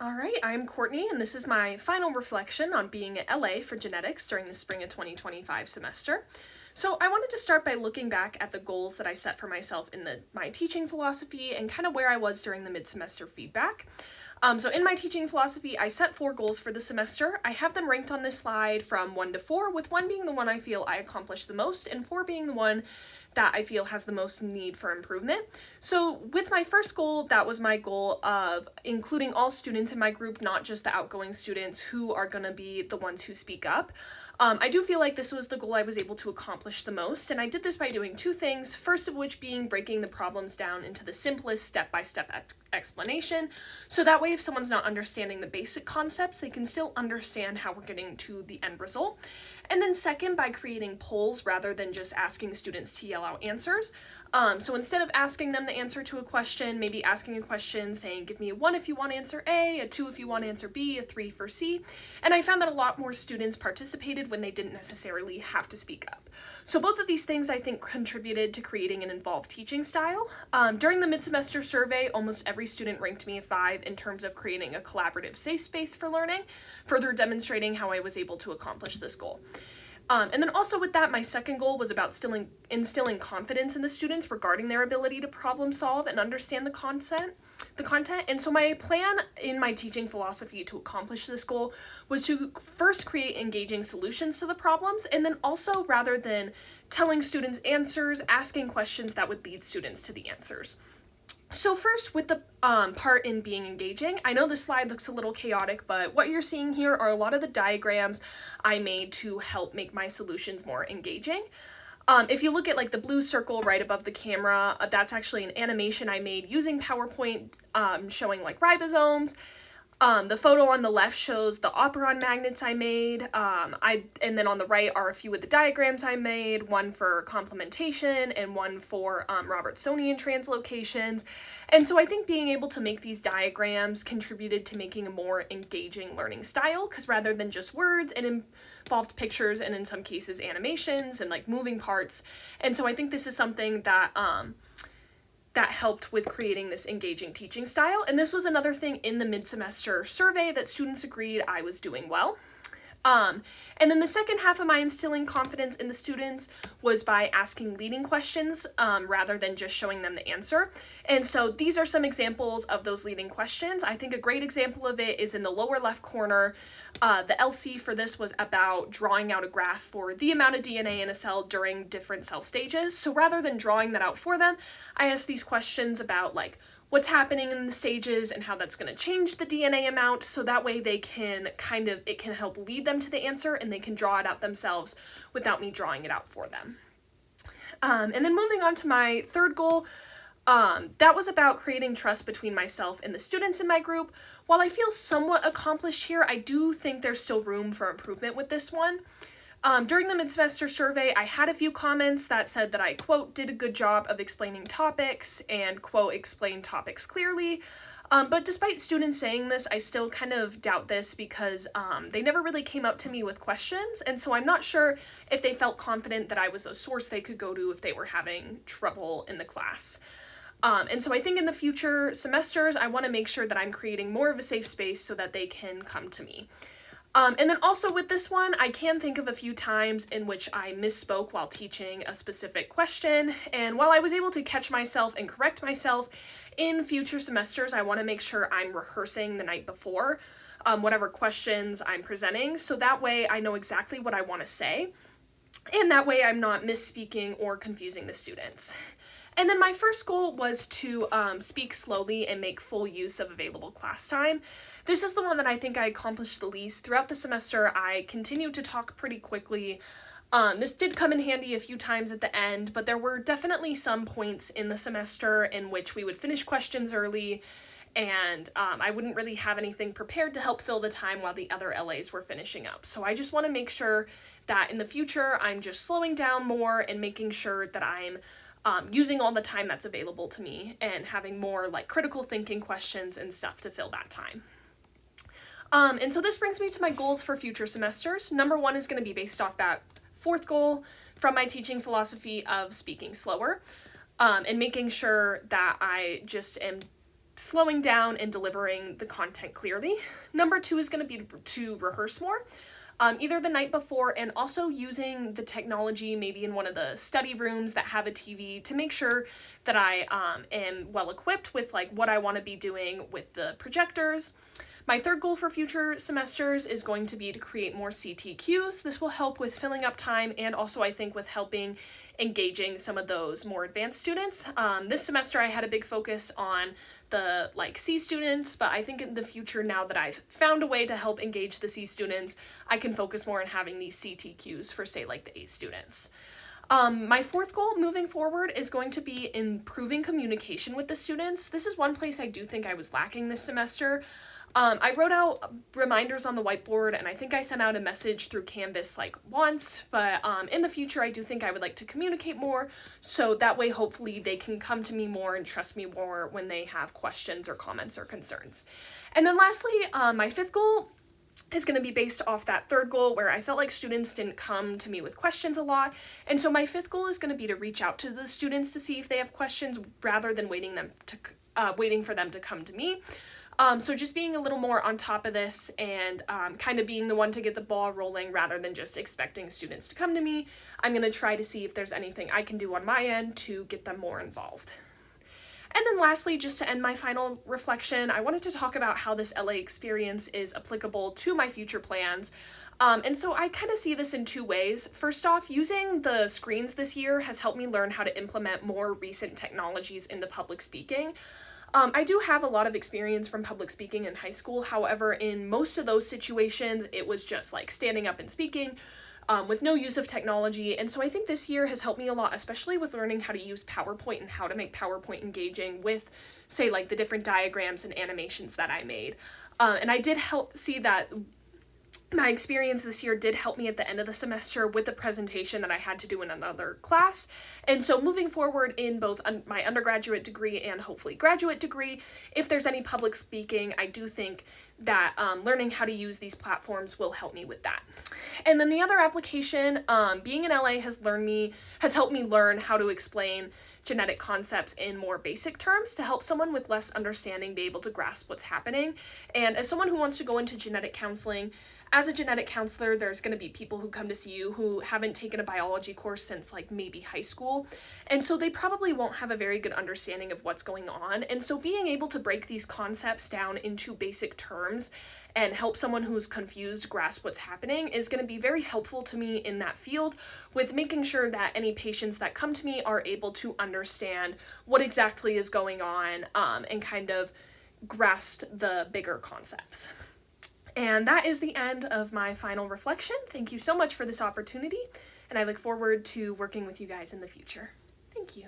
All right, I'm Courtney, and this is my final reflection on being at LA for genetics during the spring of 2025 semester. So, I wanted to start by looking back at the goals that I set for myself in my teaching philosophy and kind of where I was during the mid semester feedback. So, in my teaching philosophy, I set 4 goals for the semester. I have them ranked on this slide from 1 to 4, with 1 being the one I feel I accomplished the most, and 4 being the one that I feel has the most need for improvement. So, with my first goal, that was my goal of including all students in my group, not just the outgoing students who are going to be the ones who speak up. I do feel like this was the goal I was able to accomplish the most, and I did this by doing 2 things. First of which being breaking the problems down into the simplest step-by-step explanation, so that way if someone's not understanding the basic concepts, they can still understand how we're getting to the end result. And then second, by creating polls rather than just asking students to yell out answers. So instead of asking them the answer to a question, maybe asking a question saying, give me a 1 if you want to answer A, a 2 if you want to answer B, a 3 for C. And I found that a lot more students participated when they didn't necessarily have to speak up. So both of these things I think contributed to creating an involved teaching style. During the mid-semester survey, almost every student ranked me a 5 in terms of creating a collaborative safe space for learning, further demonstrating how I was able to accomplish this goal. And then also with that, my second goal was about instilling confidence in the students regarding their ability to problem solve and understand the content. And so my plan in my teaching philosophy to accomplish this goal was to first create engaging solutions to the problems, and then also, rather than telling students answers, asking questions that would lead students to the answers. So first, with the part in being engaging, I know the slide looks a little chaotic, but what you're seeing here are a lot of the diagrams I made to help make my solutions more engaging. If you look at like the blue circle right above the camera, that's actually an animation I made using PowerPoint, showing like ribosomes. The photo on the left shows the operon magnets I made, and then on the right are a few of the diagrams I made, one for complementation and one for Robertsonian translocations. And so I think being able to make these diagrams contributed to making a more engaging learning style, because rather than just words, it involved pictures and in some cases animations and like moving parts. And so I think this is something that helped with creating this engaging teaching style. And this was another thing in the mid-semester survey that students agreed I was doing well. And then the second half of my instilling confidence in the students was by asking leading questions rather than just showing them the answer. And so these are some examples of those leading questions. I think a great example of it is in the lower left corner. The LC for this was about drawing out a graph for the amount of DNA in a cell during different cell stages. So rather than drawing that out for them, I asked these questions about like what's happening in the stages and how that's going to change the DNA amount, so that way they can it can help lead them to the answer and they can draw it out themselves without me drawing it out for them. And then moving on to my third goal, that was about creating trust between myself and the students in my group. While I feel somewhat accomplished here, I do think there's still room for improvement with this one. During the mid-semester survey, I had a few comments that said that I, quote, did a good job of explaining topics and, quote, explained topics clearly. But despite students saying this, I still kind of doubt this because they never really came up to me with questions, and so I'm not sure if they felt confident that I was a source they could go to if they were having trouble in the class. And so I think in the future semesters, I want to make sure that I'm creating more of a safe space so that they can come to me. And then also with this one, I can think of a few times in which I misspoke while teaching a specific question, and while I was able to catch myself and correct myself, in future semesters I want to make sure I'm rehearsing the night before whatever questions I'm presenting, so that way I know exactly what I want to say, and that way I'm not misspeaking or confusing the students. And then my first goal was to speak slowly and make full use of available class time. This is the one that I think I accomplished the least. Throughout the semester, I continued to talk pretty quickly. This did come in handy a few times at the end, but there were definitely some points in the semester in which we would finish questions early, and I wouldn't really have anything prepared to help fill the time while the other LAs were finishing up. So I just want to make sure that in the future, I'm just slowing down more and making sure that I'm using all the time that's available to me and having more like critical thinking questions and stuff to fill that time. And so this brings me to my goals for future semesters. Number 1 is going to be based off that 4th goal from my teaching philosophy of speaking slower, and making sure that I just am slowing down and delivering the content clearly. Number 2 is going to be to rehearse more. Either the night before, and also using the technology maybe in one of the study rooms that have a TV to make sure that I am well equipped with like what I want to be doing with the projectors. My third goal for future semesters is going to be to create more CTQs. This will help with filling up time and also I think with helping engaging some of those more advanced students. This semester I had a big focus on the like C students, but I think in the future, now that I've found a way to help engage the C students, I can focus more on having these CTQs for say like the A students. My fourth goal moving forward is going to be improving communication with the students. This is one place I do think I was lacking this semester. I wrote out reminders on the whiteboard and I think I sent out a message through Canvas like once, but in the future I do think I would like to communicate more, so that way hopefully they can come to me more and trust me more when they have questions or comments or concerns. And then lastly, my fifth goal is going to be based off that third goal where I felt like students didn't come to me with questions a lot. And so my fifth goal is going to be to reach out to the students to see if they have questions rather than waiting for them to come to me. So just being a little more on top of this and kind of being the one to get the ball rolling rather than just expecting students to come to me. I'm going to try to see if there's anything I can do on my end to get them more involved. And then lastly, just to end my final reflection, I wanted to talk about how this LA experience is applicable to my future plans. And so I kind of see this in two ways. First off, using the screens this year has helped me learn how to implement more recent technologies into public speaking. I do have a lot of experience from public speaking in high school. However, in most of those situations, it was just like standing up and speaking with no use of technology. And so I think this year has helped me a lot, especially with learning how to use PowerPoint and how to make PowerPoint engaging with, say, like the different diagrams and animations that I made. And I did help see that my experience this year did help me at the end of the semester with the presentation that I had to do in another class. And so moving forward in both my undergraduate degree and hopefully graduate degree, if there's any public speaking, I do think that learning how to use these platforms will help me with that. And then the other application, being in LA has helped me learn how to explain genetic concepts in more basic terms to help someone with less understanding be able to grasp what's happening. And as someone who wants to go into genetic counseling, as a genetic counselor, there's going to be people who come to see you who haven't taken a biology course since like maybe high school. And so they probably won't have a very good understanding of what's going on. And so being able to break these concepts down into basic terms and help someone who's confused grasp what's happening is going to be very helpful to me in that field, with making sure that any patients that come to me are able to understand what exactly is going on and kind of grasp the bigger concepts. And that is the end of my final reflection. Thank you so much for this opportunity, and I look forward to working with you guys in the future. Thank you.